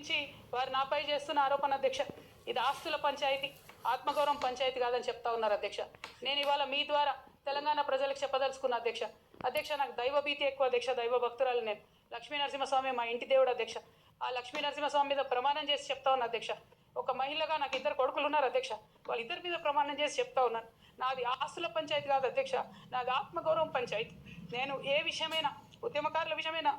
మించి వారు నాపై చేస్తున్న ఆరోపణ అధ్యక్ష, ఇది ఆస్తుల పంచాయతీ, ఆత్మగౌరవం పంచాయతీ కాదని చెప్తా ఉన్నారు అధ్యక్ష. నేను ఇవాళ మీ ద్వారా తెలంగాణ ప్రజలకు చెప్పదలుచుకున్న అధ్యక్ష నాకు దైవభీతి ఎక్కువ అధ్యక్ష, దైవ భక్తురాలు నేను. లక్ష్మీ నరసింహస్వామి మా ఇంటి దేవుడు అధ్యక్ష. ఆ లక్ష్మీ నరసింహస్వామి మీద ప్రమాణం చేసి చెప్తా ఉన్నా అధ్యక్ష. ఒక మహిళగా నాకు 2 కొడుకులు ఉన్నారు అధ్యక్ష, వాళ్ళిద్దరి మీద ప్రమాణం చేసి చెప్తా ఉన్నాను. నాది ఆస్తుల పంచాయతీ కాదు అధ్యక్ష, నాది ఆత్మగౌరవం పంచాయతీ. నేను ఏ విషయమైనా, ఉద్యమకారుల విషయమైనా,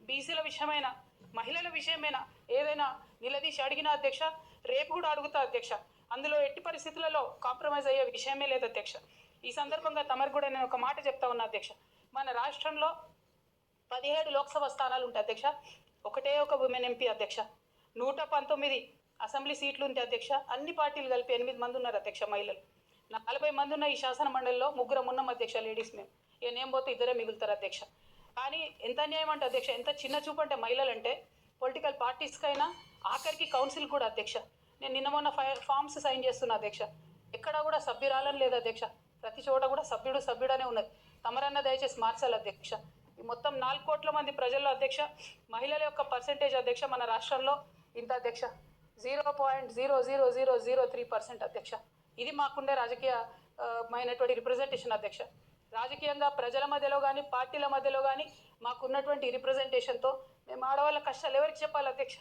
బీసీల విషయమైనా, మహిళల విషయమైనా ఏదైనా నిలదీసి అడిగిన అధ్యక్ష, రేపు కూడా అడుగుతా అధ్యక్ష. అందులో ఎట్టి పరిస్థితులలో కాంప్రమైజ్ అయ్యే విషయమే లేదు అధ్యక్ష. ఈ సందర్భంగా తమరు కూడా నేను ఒక మాట చెప్తా ఉన్నా అధ్యక్ష. మన రాష్ట్రంలో 17 లోక్సభ స్థానాలు ఉంటాయి అధ్యక్ష, ఒకటే ఒక ఉమెన్ ఎంపీ అధ్యక్ష. 119 అసెంబ్లీ సీట్లు ఉంటాయి అధ్యక్ష. అన్ని పార్టీలు కలిపి 8 మంది ఉన్నారు అధ్యక్ష మహిళలు. 40 మంది ఉన్న ఈ శాసన మండలిలో 3 ఉన్నాం అధ్యక్ష లేడీస్. మేము ఇక నేను పోతే 2 మిగులుతారు అధ్యక్ష. కానీ ఎంత అన్యాయం అంటే అధ్యక్ష, ఎంత చిన్న చూపు అంటే మహిళలు అంటే, పొలిటికల్ పార్టీస్కైనా ఆఖరికి కౌన్సిల్ కూడా అధ్యక్ష. నేను నిన్న మొన్న ఫామ్స్ సైన్ చేస్తున్నా అధ్యక్ష, ఎక్కడా కూడా సభ్యురాలని లేదు అధ్యక్ష. ప్రతి చోట కూడా సభ్యుడనే ఉన్నది. తమరన్న దయచేసి మార్చాలి అధ్యక్ష. ఈ మొత్తం 4 కోట్ల మంది ప్రజల్లో అధ్యక్ష, మహిళల యొక్క పర్సెంటేజ్ అధ్యక్ష మన రాష్ట్రంలో ఇంత అధ్యక్ష, 0.00003% అధ్యక్ష. ఇది మాకుండే రాజకీయమైనటువంటి రిప్రజెంటేషన్ అధ్యక్ష. రాజకీయంగా ప్రజల మధ్యలో కానీ, పార్టీల మధ్యలో కానీ మాకున్నటువంటి రిప్రజెంటేషన్తో మేము ఆడవాళ్ళ కష్టాలు ఎవరికి చెప్పాలి అధ్యక్ష?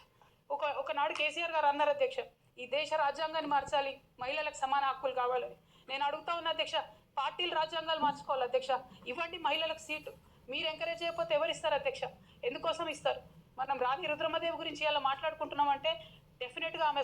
ఒకనాడు కేసీఆర్ గారు అన్నారు అధ్యక్ష, ఈ దేశ రాజ్యాంగాన్ని మార్చాలి, మహిళలకు సమాన హక్కులు కావాలని. నేను అడుగుతా ఉన్నా అధ్యక్ష, పార్టీలు రాజ్యాంగాలు మార్చుకోవాలి అధ్యక్ష. ఇవ్వండి మహిళలకు సీటు. మీరు ఎంకరేజ్ చేయకపోతే ఎవరు ఇస్తారు అధ్యక్ష? ఎందుకోసం ఇస్తారు? మనం రాణి రుద్రమదేవి గురించి ఇలా మాట్లాడుకుంటున్నామంటే డెఫినెట్గా ఆమె